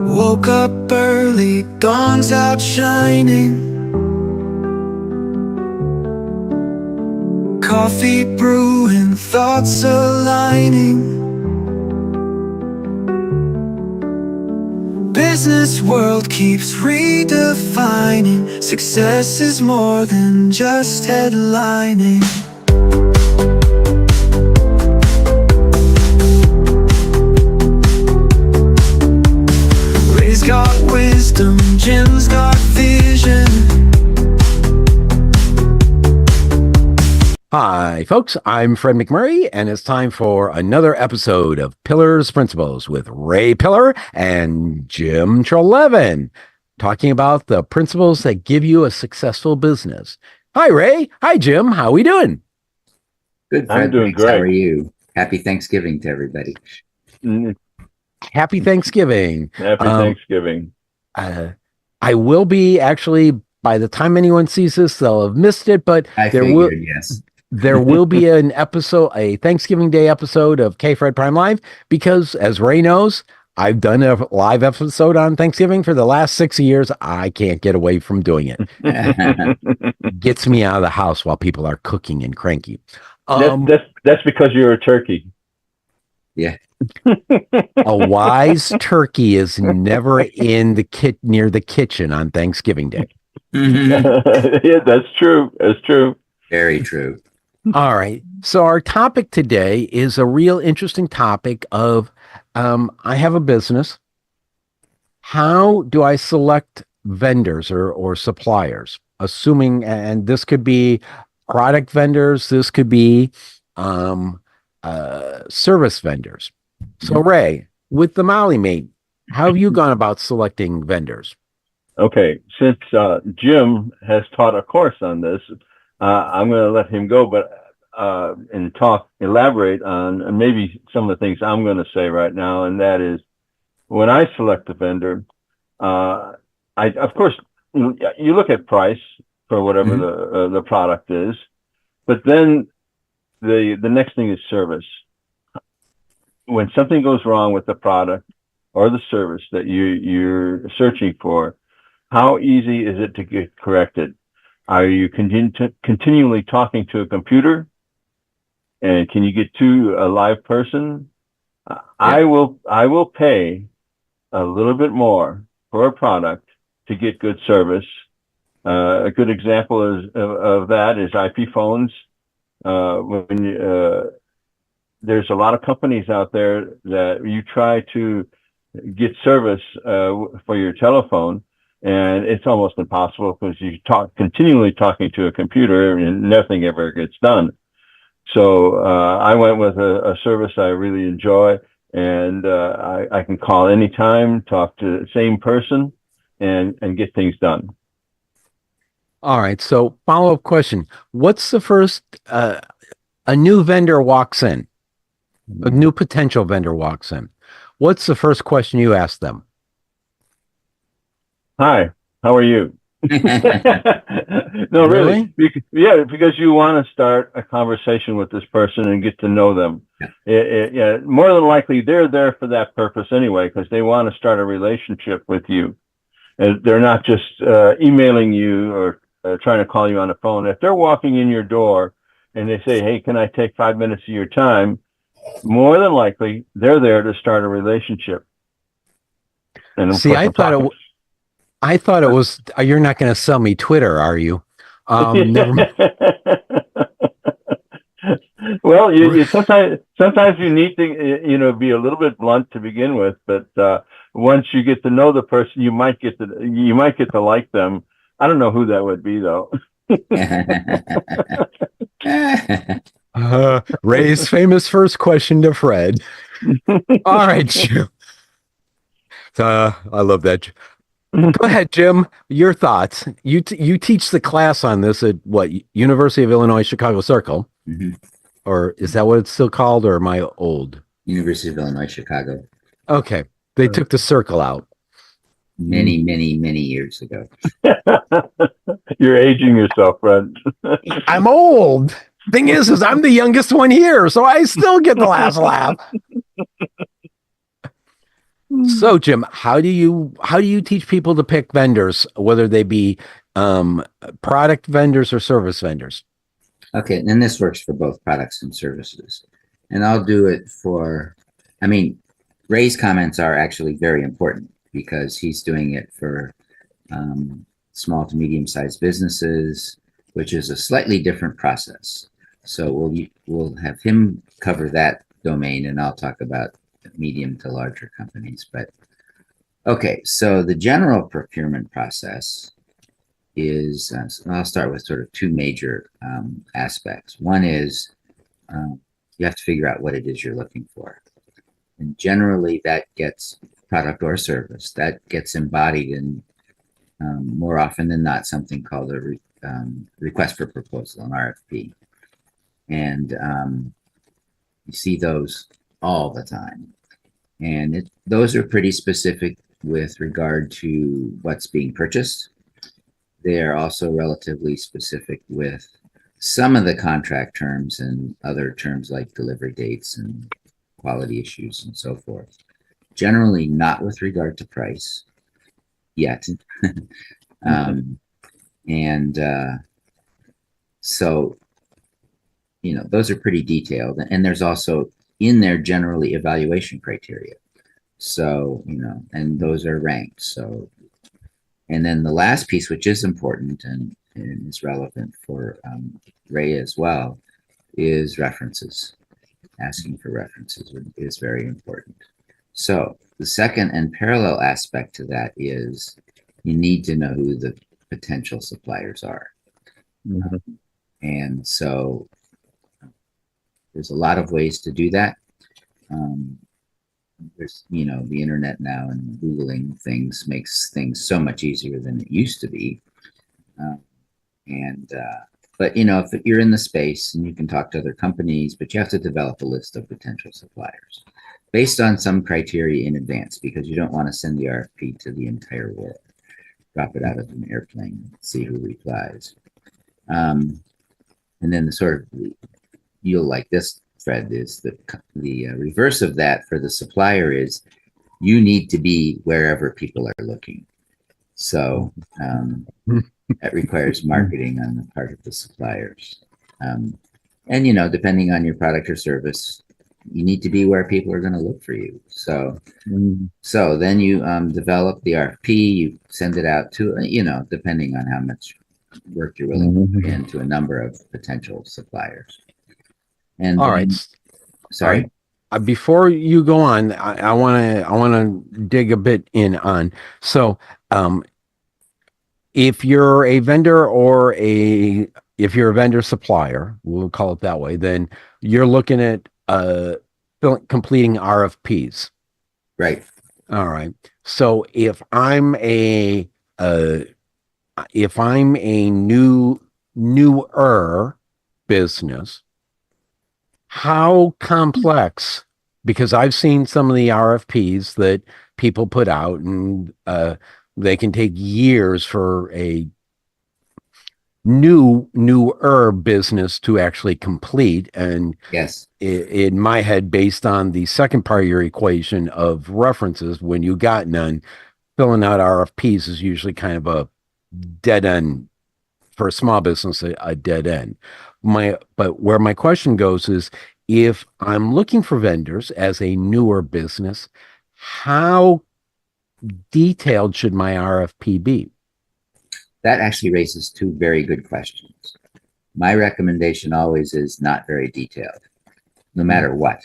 Woke up early, dawn's out shining. Coffee brewing, thoughts aligning. Business world keeps redefining. Success is more than just headlining. Ray's got wisdom, Jim's got vision. Hi, folks. I'm Fred McMurray, and it's time for another episode of Pillars Principles with Ray Pillar and Jim Treleaven, talking about the principles that give you a successful business. Hi, Ray. Hi, Jim. How we doing? Good, Fred. I'm doing Thanks. great. How are you? Happy Thanksgiving to everybody. Happy Thanksgiving. Happy Thanksgiving. I will be actually, by the time anyone sees this, they'll have missed it, but Yes. there will be an episode, a Thanksgiving Day episode of K-Fred Prime Live, because as Ray knows, I've done a live episode on Thanksgiving for the last 6 years. I can't get away from doing it. Gets me out of the house while people are cooking and cranky. That's because you're a turkey. Yeah. A wise turkey is never in the near the kitchen on Thanksgiving Day. Yeah, that's true. That's true. Very true. All right. So our topic today is a real interesting topic of, I have a business. How do I select vendors or suppliers? Assuming, and this could be product vendors, this could be service vendors. So Ray, with the Molly Maid, how have you gone about selecting vendors? Okay, since Jim has taught a course on this, I'm going to let him go, but and elaborate on maybe some of the things I'm going to say right now, and that is, when I select a vendor, of course, you look at price for whatever the product is, but then the next thing is service. When something goes wrong with the product or the service that you're searching for, how easy is it to get corrected? Are you continually talking to a computer? And can you get to a live person? Yeah. I will pay a little bit more for a product to get good service. A good example of that is IP phones. There's a lot of companies out there that you try to get service for your telephone, and it's almost impossible because you continually talking to a computer and nothing ever gets done. So I went with a service I really enjoy, and I can call anytime, talk to the same person, and get things done. All right. So follow-up question. What's the first, a new vendor walks in, a new potential vendor walks in. What's the first question you ask them? Hi, how are you? No, really? Because you want to start a conversation with this person and get to know them. Yeah, more than likely, they're there for that purpose anyway, because they want to start a relationship with you. And they're not just emailing you or trying to call you on the phone. If they're walking in your door and they say, hey, can I take 5 minutes of your time? More than likely, they're there to start a relationship. And see, I thought it was, you're not going to sell me Twitter, are you? Never mind. Well, you sometimes you need to, be a little bit blunt to begin with, but once you get to know the person, you might get to like them. I don't know who that would be, though. Ray's famous first question to Fred. All right, Jim. I love that. Go ahead, Jim. Your thoughts. You teach the class on this at what, University of Illinois Chicago Circle, or is that what it's still called, or am I old? University of Illinois Chicago. Okay, they took the circle out many, many, many years ago. You're aging yourself, Fred. I'm old. Thing is I'm the youngest one here, so I still get the last laugh. So, Jim, how do you teach people to pick vendors, whether they be product vendors or service vendors? Okay, and this works for both products and services. And I'll do it for, I mean, Ray's comments are actually very important because he's doing it for small to medium-sized businesses, which is a slightly different process. So we'll have him cover that domain, and I'll talk about medium to larger companies. But okay, so the general procurement process is, I'll start with sort of two major aspects. One is you have to figure out what it is you're looking for. And generally that gets product or service, that gets embodied in more often than not something called a request for proposal, an RFP. And you see those all the time. And those are pretty specific with regard to what's being purchased. They are also relatively specific with some of the contract terms and other terms like delivery dates and quality issues and so forth. Generally not with regard to price yet. So, you know, those are pretty detailed. And there's also in there generally evaluation criteria. So, you know, and those are ranked. So, and then the last piece, which is important and is relevant for Ray as well, is references. Asking for references is very important. So the second and parallel aspect to that is you need to know who the potential suppliers are. And so there's a lot of ways to do that. There's, you know, the internet now and Googling things makes things so much easier than it used to be. But, you know, if you're in the space and you can talk to other companies, but you have to develop a list of potential suppliers based on some criteria in advance, because you don't want to send the RFP to the entire world. Drop it out of an airplane, see who replies. And then the sort of, you'll like this, Fred, is the reverse of that for the supplier is you need to be wherever people are looking. So that requires marketing on the part of the suppliers. And, you know, depending on your product or service, you need to be where people are going to look for you. So, so then you develop the RFP, you send it out to, you know, depending on how much work you're willing to put into a number of potential suppliers. And all right. Sorry. Before you go on, I want to dig a bit in on. So, if you're a vendor or if you're a vendor supplier, we'll call it that way, then you're looking at completing RFPs. Right. All right. So if I'm a newer business, how complex? Because I've seen some of the RFPs that people put out, and they can take years for a newer business to actually complete. And yes, in my head, based on the second part of your equation of references, when you got none, filling out RFPs is usually kind of a dead end for a small business, a dead end. But where my question goes is, if I'm looking for vendors as a newer business, how detailed should my RFP be? That actually raises two very good questions. My recommendation always is not very detailed, no matter what.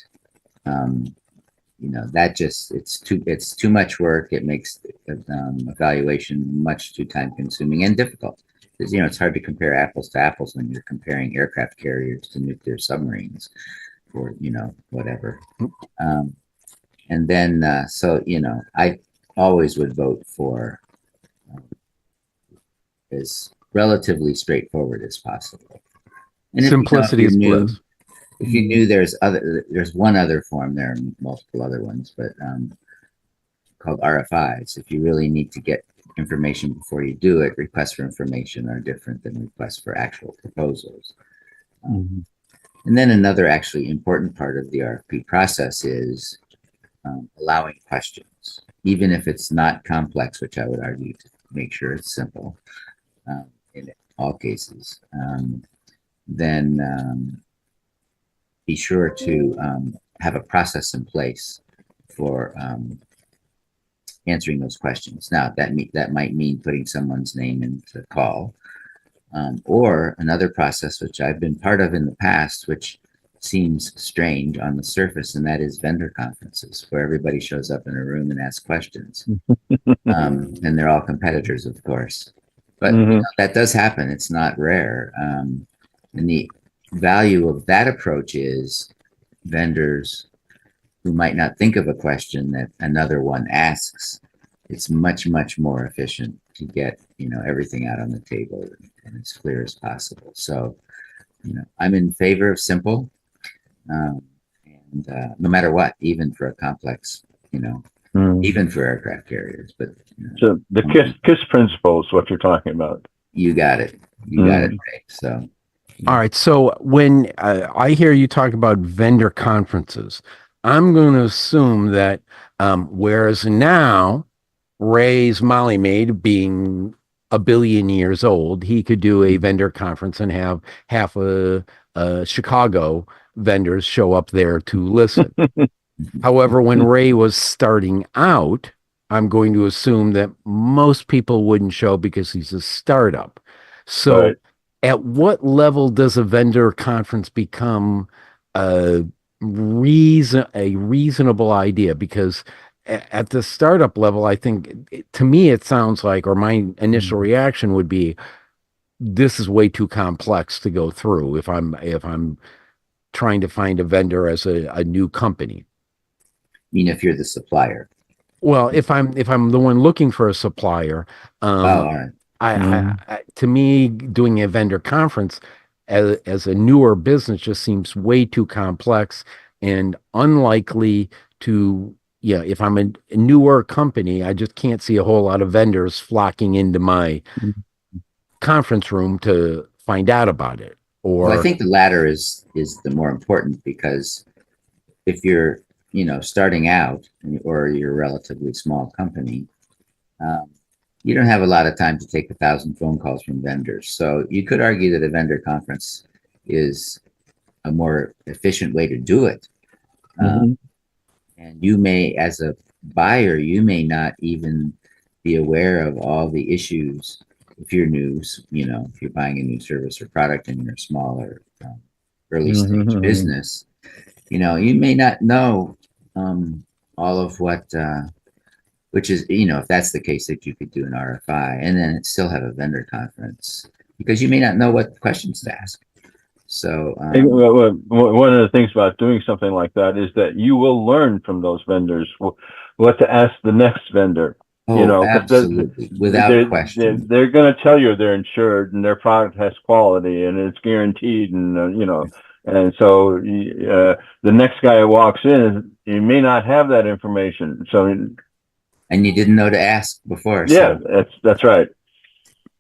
You know, that just, it's too much work. It makes evaluation much too time consuming and difficult. Because, you know, it's hard to compare apples to apples when you're comparing aircraft carriers to nuclear submarines or, you know, whatever. And then, so, you know, I always would vote for as relatively straightforward as possible. And simplicity is bliss. If you knew there's one other form, there are multiple other ones, but called RFIs. If you really need to get information before you do it, requests for information are different than requests for actual proposals. And then another actually important part of the RFP process is allowing questions. even if it's not complex, which I would argue to make sure it's simple in all cases, then be sure to have a process in place for answering those questions. Now, that might mean putting someone's name into the call, or another process, which I've been part of in the past, which seems strange on the surface, and that is vendor conferences, where everybody shows up in a room and asks questions. And they're all competitors, of course. But you know, that does happen. It's not rare. And the value of that approach is vendors who might not think of a question that another one asks. It's much, much more efficient to get, you know, everything out on the table and as clear as possible. So, you know, I'm in favor of simple, and no matter what, even for a complex, you know, even for aircraft carriers. But you know, so the KISS principle is what you're talking about. you got it. You got it right. So, all right. So when I hear you talk about vendor conferences, I'm going to assume that whereas now Ray's Molly Maid being a billion years old, he could do a vendor conference and have half a Chicago vendors show up there to listen. However, when Ray was starting out, I'm going to assume that most people wouldn't show because he's a startup. So at what level does a vendor conference become a reasonable idea? Because at the startup level, I think to me it sounds like, or my initial reaction would be, this is way too complex to go through if I'm trying to find a vendor as a new company. I mean, if you're the supplier. Well, if I'm the one looking for a supplier, All right. I to me, doing a vendor conference as a newer business just seems way too complex and unlikely to. Yeah, if I'm a newer company, I just can't see a whole lot of vendors flocking into my conference room to find out about it. Or Well, I think the latter is the more important, because if you're, you know, starting out or you're a relatively small company, you don't have a lot of time to take 1,000 phone calls from vendors. So you could argue that a vendor conference is a more efficient way to do it. And you may, as a buyer, you may not even be aware of all the issues if you're new, you know, if you're buying a new service or product and you're a smaller early stage business, you know, you may not know all of what, which is, you know, if that's the case, that you could do an RFI and then still have a vendor conference, because you may not know what questions to ask. So one of the things about doing something like that is that you will learn from those vendors what to ask the next vendor. You know, absolutely, without question. They're going to tell you they're insured and their product has quality and it's guaranteed, and you know, and so the next guy who walks in, you may not have that information. So, and you didn't know to ask before. Yeah, so. That's right.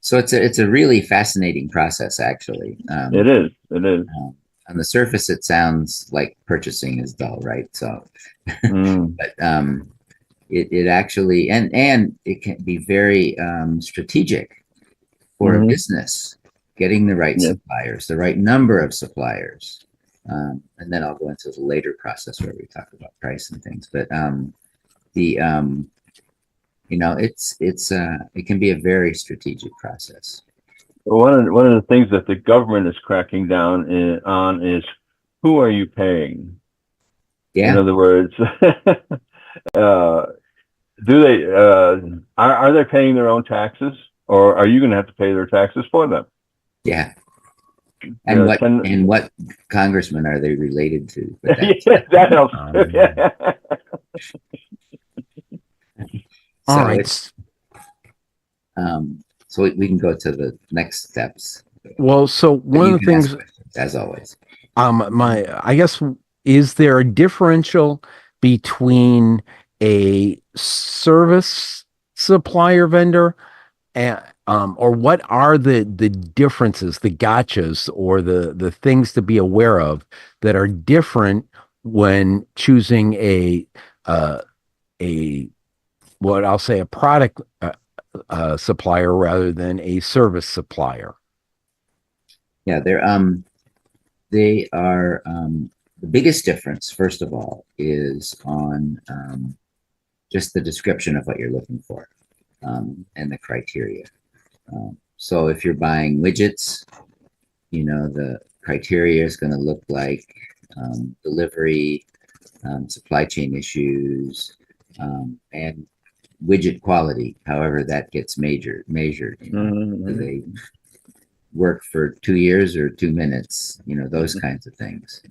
So it's a really fascinating process, actually. It is. On the surface, it sounds like purchasing is dull, right? So, but it actually, and it can be very strategic for a business, getting the right suppliers, the right number of suppliers, and then I'll go into the later process where we talk about price and things. But you know, it can be a very strategic process. One of the things that the government is cracking down on is, who are you paying? Yeah. In other words, do they are they paying their own taxes, or are you going to have to pay their taxes for them? Yeah. And what congressman are they related to? That helps. All right. So we can go to the next steps. Well, so one of the things, as always, I guess, is there a differential between a service supplier vendor and or what are the differences, the gotchas, or the things to be aware of that are different when choosing a what I'll say a product supplier rather than a service supplier? Yeah, they are the biggest difference, first of all, is on just the description of what you're looking for and the criteria. So if you're buying widgets, the criteria is going to look like delivery, supply chain issues, and widget quality, however that gets measured. Do they work for 2 years or 2 minutes? Those kinds of things.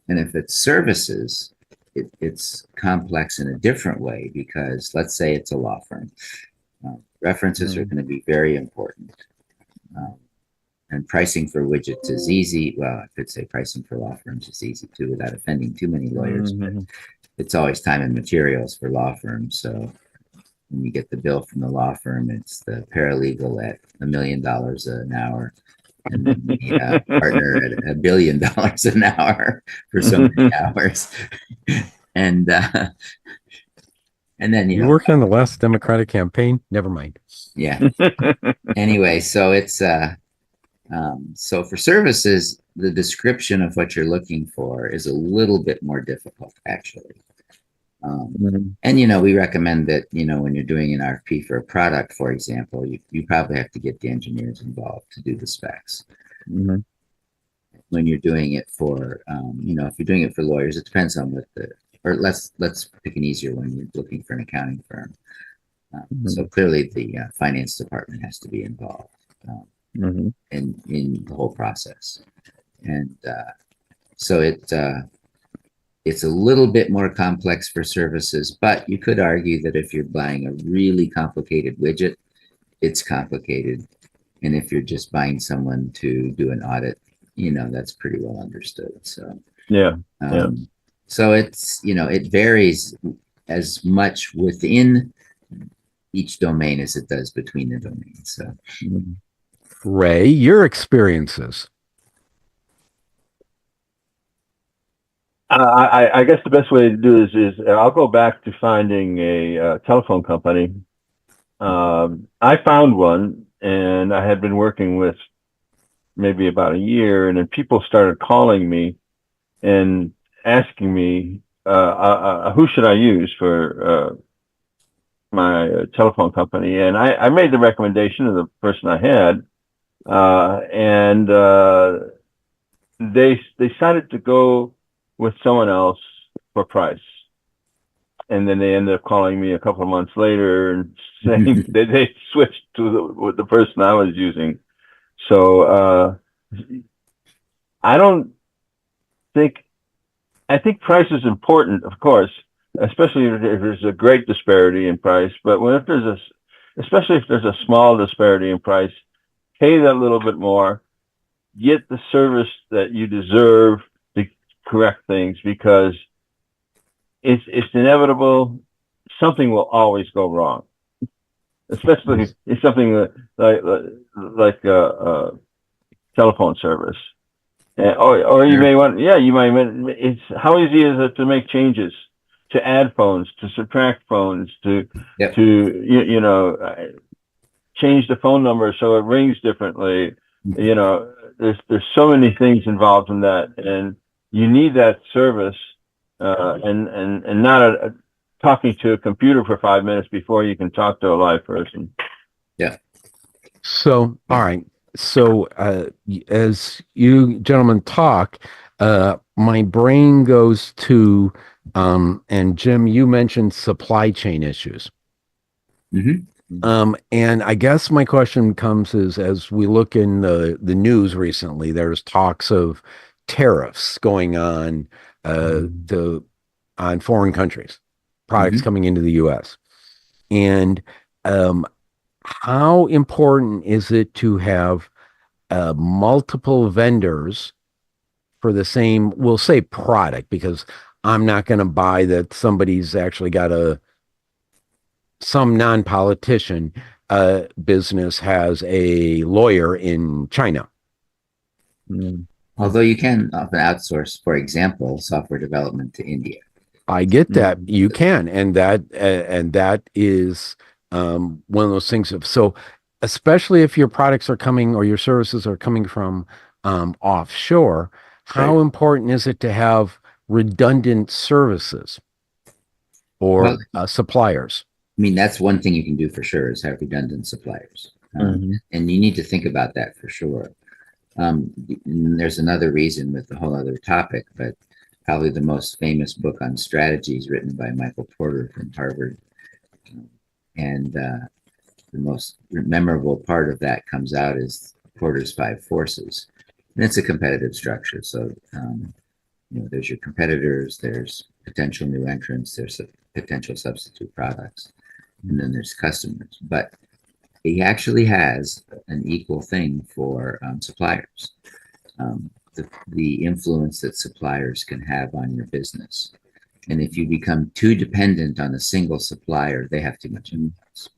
And if it's services, it's complex in a different way, because let's say it's a law firm. References are going to be very important. And pricing for widgets is easy. Well, I could say pricing for law firms is easy too, without offending too many lawyers, but it's always time and materials for law firms. So when you get the bill from the law firm, it's the paralegal at $1 million an hour, and then the partner at $1 billion an hour for so many hours. And then You worked on the last Democratic campaign? Never mind. Yeah. Anyway, so it's so for services, the description of what you're looking for is a little bit more difficult, actually. And we recommend that when you're doing an RFP for a product, for example, you probably have to get the engineers involved to do the specs. When you're doing it for if you're doing it for lawyers, it depends on or let's pick an easier one. You're looking for an accounting firm. So clearly the finance department has to be involved in the whole process. And so it's a little bit more complex for services, but you could argue that if you're buying a really complicated widget, it's complicated. And if you're just buying someone to do an audit, that's pretty well understood. So so it's it varies as much within each domain as it does between the domains. So Ray, your experiences. I guess the best way to do this is I'll go back to finding a telephone company. I found one, and I had been working with maybe about a year, and then people started calling me and asking me who should I use for my telephone company. And I made the recommendation of the person I had, and they decided to go with someone else for price. And then they ended up calling me a couple of months later and saying that they switched to the person I was using. So I think price is important, of course, especially if there's a great disparity in price. But especially if there's a small disparity in price, pay that little bit more, get the service that you deserve to correct things, because it's inevitable. Something will always go wrong, especially in something like telephone service. Or you may want, it's how easy is it to make changes, to add phones, to subtract phones, to change the phone number so it rings differently. There's so many things involved in that, and you need that service, and not talking to a computer for 5 minutes before you can talk to a live person. Yeah. So, all right. So, as you gentlemen talk, my brain goes to, and Jim, you mentioned supply chain issues. And I guess my question comes is, as we look in the news recently, there's talks of tariffs going on on foreign countries, products coming into the U.S. And how important is it to have multiple vendors for the same, we'll say, product? Because I'm not going to buy that somebody's actually got some non-politician business has a lawyer in China. Although you can often outsource, for example, software development to India. I get that. You can, and that is one of those things. So, especially if your products are coming or your services are coming from offshore, how Right. important is it to have redundant services Well, or suppliers? I mean, that's one thing you can do for sure is have redundant suppliers. And you need to think about that for sure. There's another reason with the whole other topic, but probably the most famous book on strategies written by Michael Porter from Harvard. And the most memorable part of that comes out is Porter's five forces. And it's a competitive structure. So, there's your competitors, there's potential new entrants, there's potential substitute products, and then there's customers. But he actually has an equal thing for suppliers. The influence that suppliers can have on your business. And if you become too dependent on a single supplier, they have too much influence.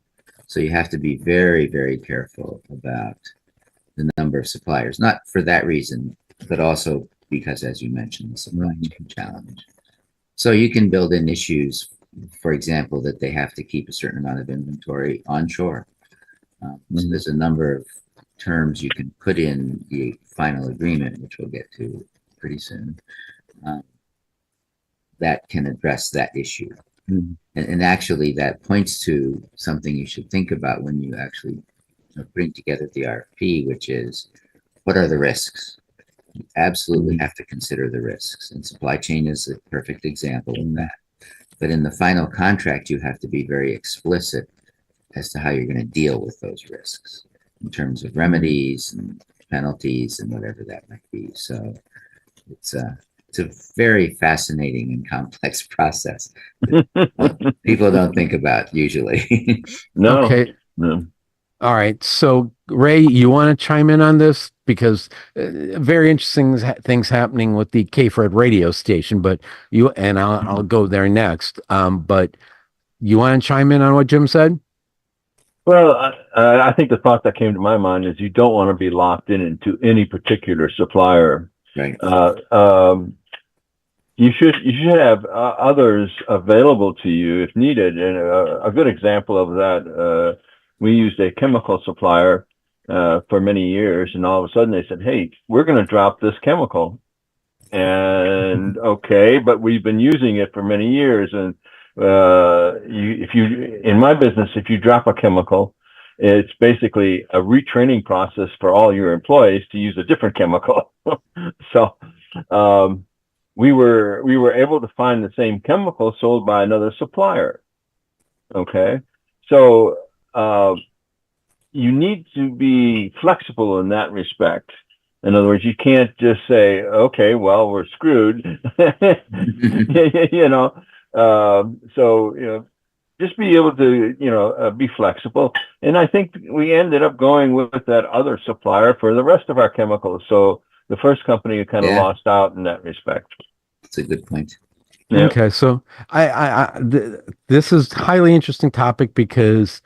So you have to be very, very careful about the number of suppliers, not for that reason, but also because, as you mentioned, the supply chain challenge. So you can build in issues, for example, that they have to keep a certain amount of inventory onshore. So there's a number of terms you can put in the final agreement, which we'll get to pretty soon, that can address that issue. And actually, that points to something you should think about when you actually bring together the RFP, which is, what are the risks? You absolutely have to consider the risks. And supply chain is a perfect example of that. But in the final contract, you have to be very explicit as to how you're going to deal with those risks in terms of remedies and penalties and whatever that might be. So it's a very fascinating and complex process that people don't think about usually. No. Okay. No. All right. So, Ray, you want to chime in on this? Because very interesting things happening with the K-Fred radio station, but I'll go there next. But you want to chime in on what Jim said? Well, I think the thought that came to my mind is you don't want to be locked into any particular supplier. Right. You should have others available to you if needed. And a good example of that, we used a chemical supplier for many years, and all of a sudden they said, "Hey, we're going to drop this chemical." And okay, but we've been using it for many years, and in my business, if you drop a chemical, it's basically a retraining process for all your employees to use a different chemical. So we were able to find the same chemical sold by another supplier. Okay, so you need to be flexible in that respect. In other words, you can't just say, "Okay, well, we're screwed." Just be able to, be flexible. And I think we ended up going with that other supplier for the rest of our chemicals. So the first company kind of lost out in that respect. That's a good point. Yeah. Okay, so this is highly interesting topic because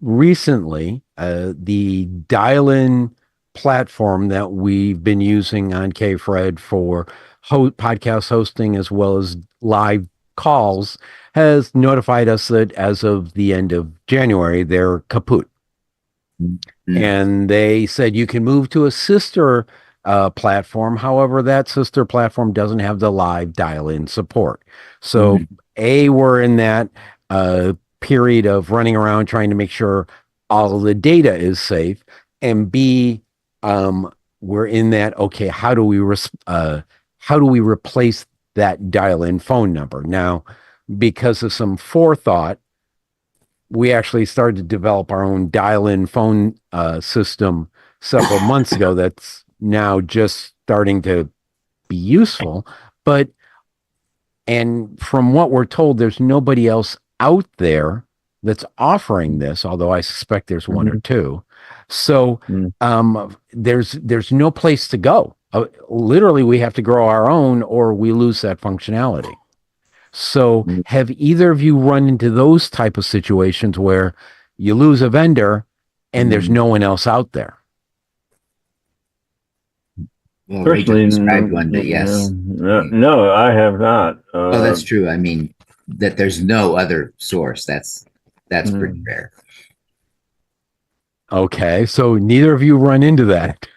recently the dial-in platform that we've been using on K-Fred for podcast hosting as well as live calls has notified us that as of the end of January, they're kaput. And they said you can move to a sister platform. However, that sister platform doesn't have the live dial-in support. So we're in that period of running around trying to make sure all of the data is safe. And B, we're in that, okay, how do we replace that dial-in phone number? Now, because of some forethought, we actually started to develop our own dial-in phone system several months ago that's now just starting to be useful. And from what we're told, there's nobody else out there that's offering this, although I suspect there's one or two. So there's no place to go. Literally, we have to grow our own or we lose that functionality. So have either of you run into those type of situations where you lose a vendor and there's no one else out there? Well, Rachel personally, described one, but yes. no, I have not. Oh, that's true. I mean, that there's no other source. That's pretty rare. Okay, so neither of you run into that.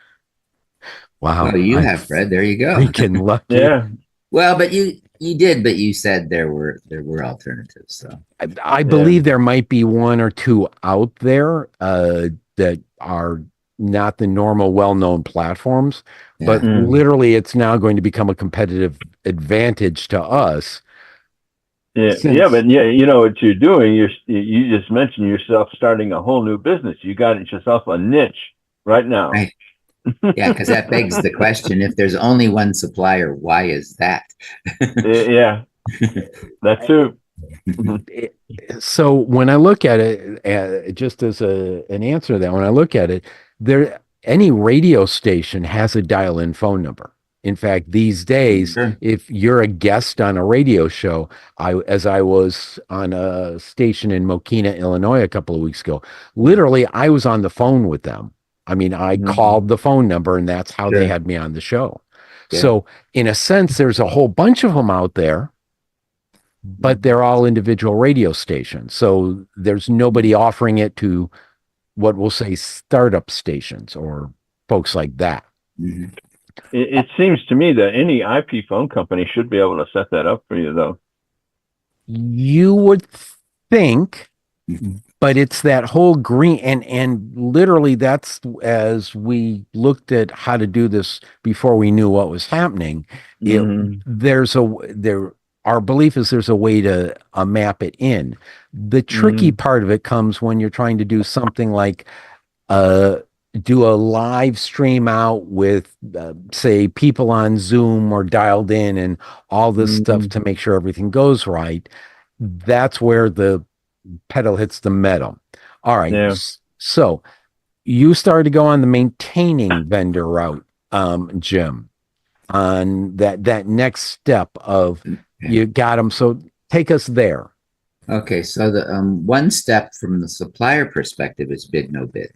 Wow, Well, you I'm have, Fred. There you go. freaking lucky. Yeah, Well, but you did, but you said there were alternatives. So I believe there might be one or two out there that are not the normal well-known platforms, but yeah. literally it's now going to become a competitive advantage to us. yeah, Since- but yeah, you know what you're doing. You just mentioned yourself starting a whole new business. You got yourself a niche right now. Right. Yeah, because that begs the question: if there's only one supplier, why is that? Yeah, that too. So when I look at it, just as an answer to that, when I look at it, any radio station has a dial-in phone number. In fact, these days, Sure. if you're a guest on a radio show, as I was on a station in Mokina, Illinois, a couple of weeks ago, literally, I was on the phone with them. I mean, I called the phone number, and that's how they had me on the show. Yeah. So, in a sense, there's a whole bunch of them out there, but they're all individual radio stations. So there's nobody offering it to what we'll say startup stations or folks like that. Mhm. It seems to me that any IP phone company should be able to set that up for you, though. You would think, but it's that whole green and literally that's as we looked at how to do this before we knew what was happening. Our belief is there's a way to map it in. The tricky part of it comes when you're trying to do something like do a live stream out with, say, people on Zoom or dialed in and all this stuff to make sure everything goes right. That's where the pedal hits the metal. All right. Yeah. So you started to go on the maintaining vendor route, Jim, on that next step of you got them. So take us there. Okay, so the one step from the supplier perspective is bid no bid.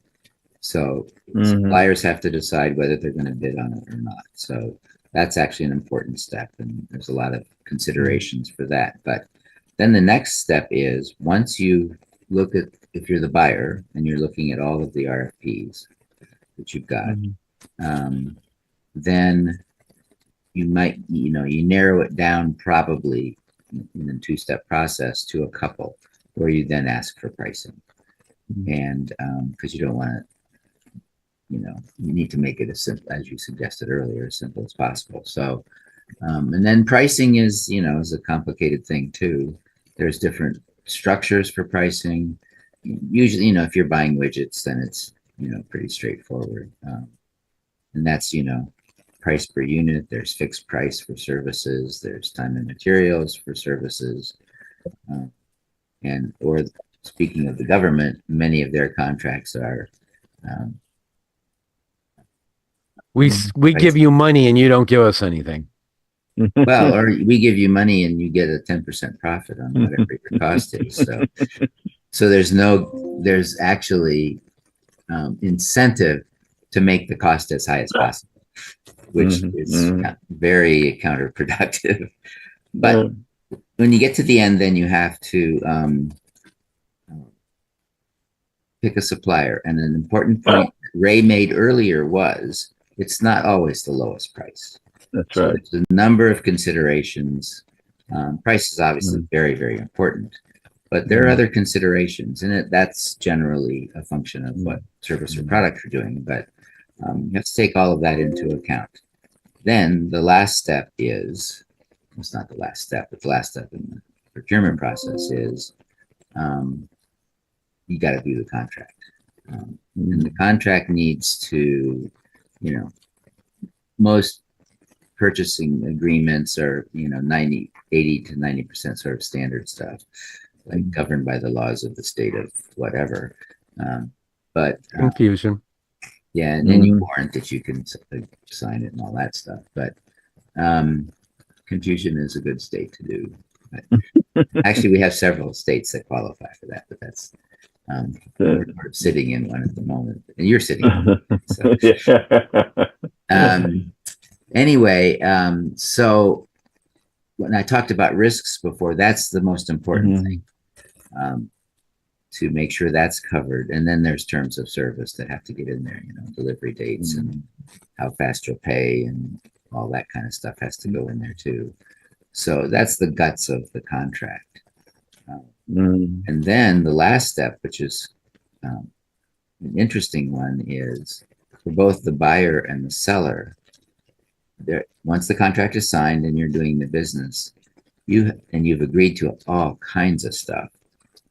So suppliers have to decide whether they're going to bid on it or not. So that's actually an important step, and there's a lot of considerations for that. But then the next step is once you look at, if you're the buyer and you're looking at all of the RFPs that you've got, then you might, you narrow it down probably in a two-step process to a couple where you then ask for pricing. And because you don't want to, you need to make it as simple, as you suggested earlier, as simple as possible. So, and then pricing is, is a complicated thing too. There's different structures for pricing. Usually, if you're buying widgets, then it's, pretty straightforward. And that's, price per unit. There's fixed price for services. There's time and materials for services. Or speaking of the government, many of their contracts are, we give you money and you don't give us anything. well, or we give you money and you get a 10% profit on whatever your cost is. So there's actually incentive to make the cost as high as possible, which is very counterproductive. But when you get to the end, then you have to pick a supplier. And an important point Ray made earlier was it's not always the lowest price. That's right. There's a number of considerations. Price is obviously very, very important, but there are other considerations, and that's generally a function of what service or product you're doing. But you have to take all of that into account. Then the last step is, it's not the last step, but the last step in the procurement process is you got to do the contract. And the contract needs to, most purchasing agreements are, 80 to 90% sort of standard stuff, like governed by the laws of the state of whatever. But Confusion. yeah, and any warrant that you can sign it and all that stuff. But confusion is a good state to do. But actually, we have several states that qualify for that, but that's we're sitting in one at the moment, and you're sitting in one. So, Anyway, so when I talked about risks before, that's the most important thing, to make sure that's covered. And then there's terms of service that have to get in there, delivery dates and how fast you'll pay and all that kind of stuff has to go in there too. So that's the guts of the contract. And then the last step, which is an interesting one, is for both the buyer and the seller. Once the contract is signed and you're doing the business, you've agreed to all kinds of stuff.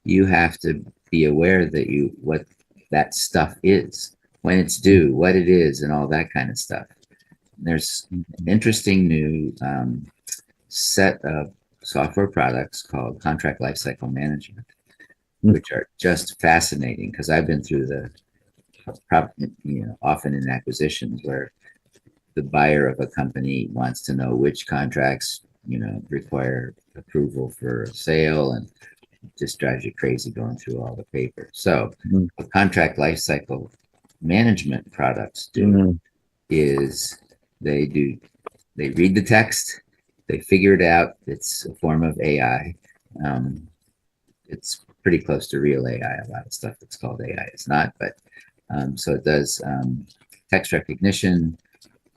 You have to be aware that what that stuff is, when it's due, what it is, and all that kind of stuff. There's an interesting new set of software products called Contract Lifecycle Management, which are just fascinating because I've been through often in acquisitions where the buyer of a company wants to know which contracts, require approval for a sale, and it just drives you crazy going through all the paper. So what Contract Lifecycle Management products do is they read the text, they figure it out. It's a form of AI. It's pretty close to real AI. A lot of stuff that's called AI is not, but so it does text recognition,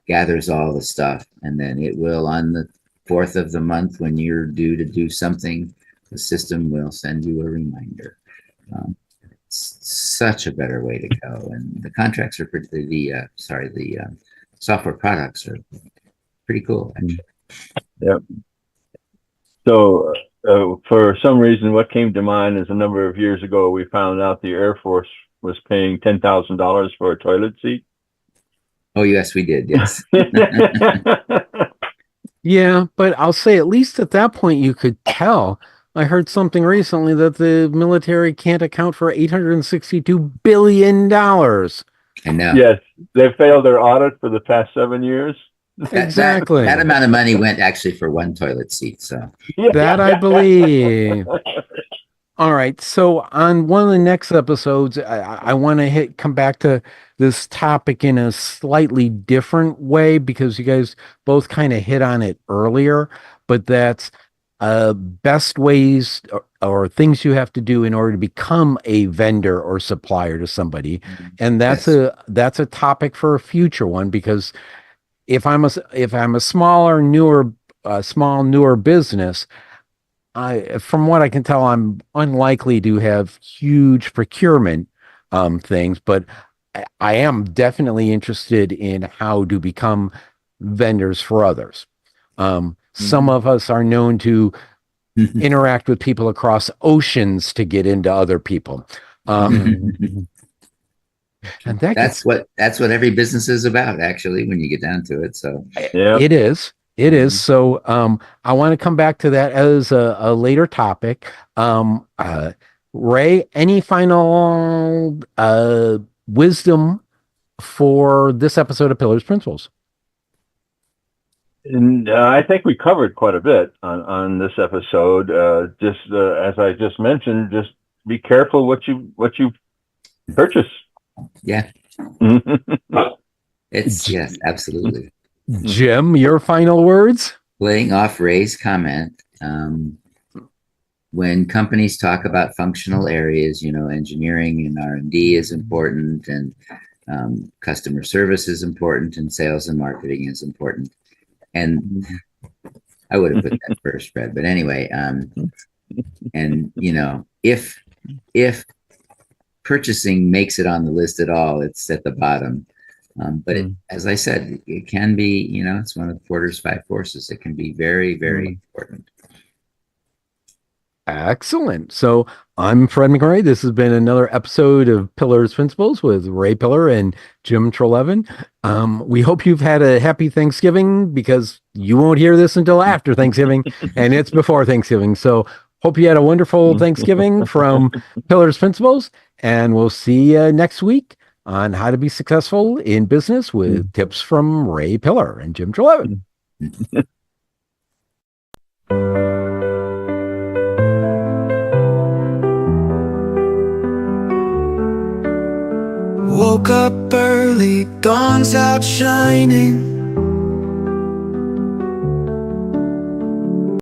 gathers all the stuff, and then it will, on the 4th of the month when you're due to do something, the system will send you a reminder. It's such a better way to go, and the contracts are the software products are pretty cool, actually. Yep. So for some reason, what came to mind is a number of years ago, we found out the Air Force was paying $10,000 for a toilet seat. Oh, yes, we did. Yes. Yeah, but I'll say at least at that point you could tell. I heard something recently that the military can't account for $862 billion. I know. Yes, they failed their audit for the past 7 years. Exactly. That amount of money went actually for one toilet seat. So that I believe. All right. So on one of the next episodes, I want to come back to this topic in a slightly different way because you guys both kind of hit on it earlier, but that's best ways or things you have to do in order to become a vendor or supplier to somebody. And that's a topic for a future one, because if I'm a small, newer business, from what I can tell, I'm unlikely to have huge procurement things, but I am definitely interested in how to become vendors for others. Some of us are known to interact with people across oceans to get into other people. And that's what every business is about, actually, when you get down to it. So it is. It is. So I want to come back to that as a later topic. Ray, any final wisdom for this episode of Pillars Principles? And I think we covered quite a bit on this episode. As I just mentioned, just be careful what you purchase. Yeah. Yes, absolutely. Jim, your final words? Playing off Ray's comment, when companies talk about functional areas, engineering and R&D is important, and customer service is important, and sales and marketing is important. And I would have put that first, Fred, but anyway, and if purchasing makes it on the list at all, it's at the bottom. But as I said, it can be, it's one of Porter's 5 forces. It can be very, very important. Excellent. So I'm Fred McMurray. This has been another episode of Pillars Principles with Ray Pillar and Jim Treleaven. We hope you've had a happy Thanksgiving, because you won't hear this until after Thanksgiving, and it's before Thanksgiving. So hope you had a wonderful Thanksgiving from Pillars Principles, and we'll see you next week on how to be successful in business with tips from Ray Pillar and Jim Treleaven. Woke up early, dawn's out shining.